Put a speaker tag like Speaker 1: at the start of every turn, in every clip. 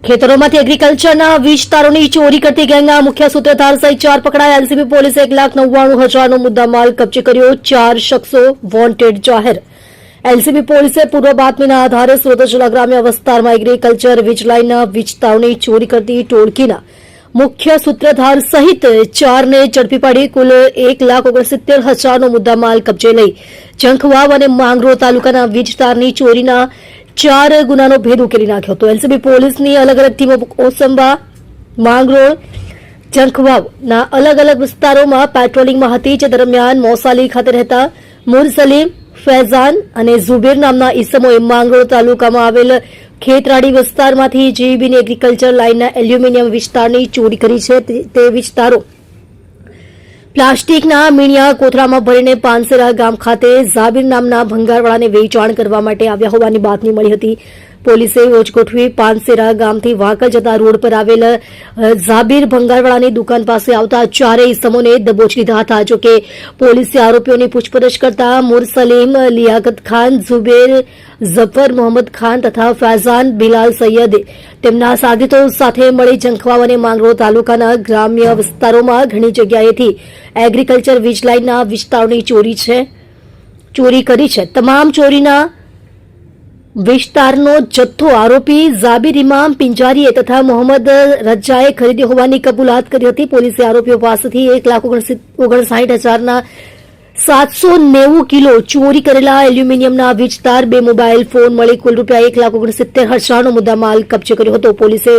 Speaker 1: ખેતરોમાંથી એગ્રીકલ્ચરના વિસ્તારોની ચોરી કરતી ગેંગના મુખ્ય સૂત્રધાર સહિત 4 પકડાયા. એલસીબી પોલીસે 1,99,000નો મુદ્દામાલ કબજે કર્યો. 4 શખ્સો વોન્ટેડ જાહેર. એલસીબી પોલીસે પૂર્વ બાતમીના આધારે સુરત જિલ્લા ગ્રામ્ય વિસ્તારમાં એગ્રીકલ્ચર વીજલાઇનના વિસ્તારોની ચોરી કરતી ટોળકીના મુખ્ય સૂત્રધાર સહિત 4ને ઝડપી પાડી કુલ 1,69,000નો મુદ્દામાલ કબજે લઈ જંખવાવ અને માંગરોળ તાલુકાના વિસ્તારની ચોરીના 4 ગુનાનો ભેદ ઉકેલી નાખ્યો હતો. એલસીબી પોલીસની અલગ અલગ ટીમો ઓસંબા, માંગરોળ, જંખવાવના અલગ અલગ વિસ્તારોમાં પેટ્રોલિંગમાં હતી. જે દરમિયાન મોસાલી ખાતે રહેતા મુરસલીમ, ફૈઝાન અને ઝુબેર નામના ઈસમોએ માંગરોળ તાલુકામાં આવેલ ખેતરાડી વિસ્તારમાંથી જીબીની એગ્રીકલ્ચર લાઇનના એલ્યુમિનિયમ વિસ્તારની ચોરી કરી છે. તે વિસ્તારો પ્લાસ્ટિકના મીણિયા કોથળામાં ભરીને પાનસેરા ગામ ખાતે ઝાબીર નામના ભંગારવાળાને વેચાણ કરવા માટે આવ્યા હોવાની બાતમી મળી હતી. પોલીસે યોજ ગોઠવી પાનસેરા ગામથી વાંકલ જતા રોડ પર આવેલ ઝાબીર ભંગારવાળાની દુકાન પાસે આવતા 4 ઇસમોને દબોચી લીધા હતા. જોકે પોલીસે આરોપીઓની પૂછપરછ કરતા મુરસલીમ, લિયાકત ખાન, ઝુબેર, ઝફર મોહમ્મદ ખાન તથા ફૈઝાન બિલાલ સૈયદે તેમના સાગરીતો સાથે મળી જંખવાવ અને માંગરોળ તાલુકાના ગ્રામ્ય વિસ્તારોમાં ઘણી જગ્યાએથી એગ્રીકલ્ચર વીજલાઇનના વિસ્તારોની ચોરી કરી છે. તમામ ચોરીના વિસ્તારનો જથ્થો આરોપી ઝાબીર ઇમામ પિંજારીએ તથા મોહમ્મદ રજાએ ખરીદ્યો હોવાની કબૂલાત કરી હતી. પોલીસે આરોપીઓ પાસેથી 1,59,000ના 790 કિલો ચોરી કરેલા એલ્યુમિનિયમના વીજતાર, 2 મોબાઈલ ફોન મળી કુલ રૂપિયા 1,69,000નો મુદ્દામાલ કબજે કર્યો હતો. પોલીસે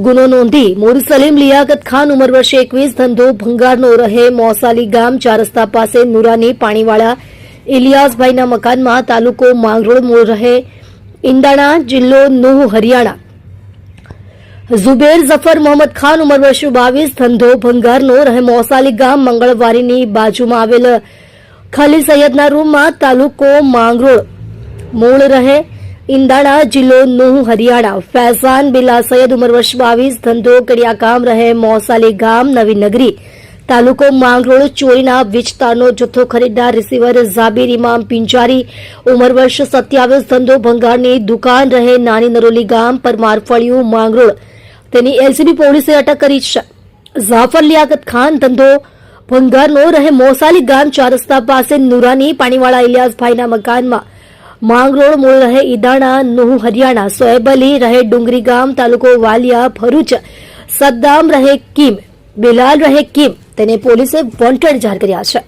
Speaker 1: ગુનો નોંધી મુરસલીમ, લિયાકત ખાન ઉંમર વર્ષ 21, ધંધો ભંગારનો, રહે મોસાલી ગામ, 4 રસ્તા પાસે નુરાની પાણીવાળા ઇલિયાસભાઈના મકાનમાં, તાલુકો માંગરોળ, મૂળ રહે ઇંદાણા, જિલ્લો નુહ, હરિયાણા. ઝુબેર ઝફર મોહમ્મદ ખાન ઉંમર વર્ષ 22, ધંધો ભંગારનો, રહે મોસાલી ગામ, મંગળવારીની બાજુમાં આવેલ ખલીલ સૈયદના રૂમમાં, તાલુકો માંગરોળ, મૂળ રહે ઇંદાણા, જિલ્લો નુહ, હરિયાણા. ફૈઝાન બિલાલ સૈયદ ઉંમર વર્ષ 22, ધંધો કડિયાકામ, રહે મોસાલી ગામ, નવી નગરી, તાલુકો માંગરોળ. ચોરીના વિસ્તારનો જથ્થો ખરીદનાર રિસીવર ઝાબીર ઇમામ પિંજારી ઉંમર વર્ષ 27, ધંધો ભંગારની દુકાન, રહે નાની નરોલી ગામ, પરમાર ફળિયું, માંગરોળ. તેની એલસીબી પોલીસે અટક કરી છે. ઝાફર લિયાકત ખાન, ધંધો ભંગારનો, રહે મોસાલી ગામ, 4 રસ્તા પાસે નુરાની પાણીવાળા ઇલિયાસભાઈના મકાનમાં, માંગરોળ, મૂળ રહે ઈદાણા, નુહ, હરિયાણા. સોએબ અલી, રહે ડુંગરી ગામ, તાલુકો વાલિયા, ભરૂચ. સદ્દામ રહે કીમ, બિલાલ રહે કીમ, તેને પોલીસે વોન્ટેડ જાહેર કર્યા છે.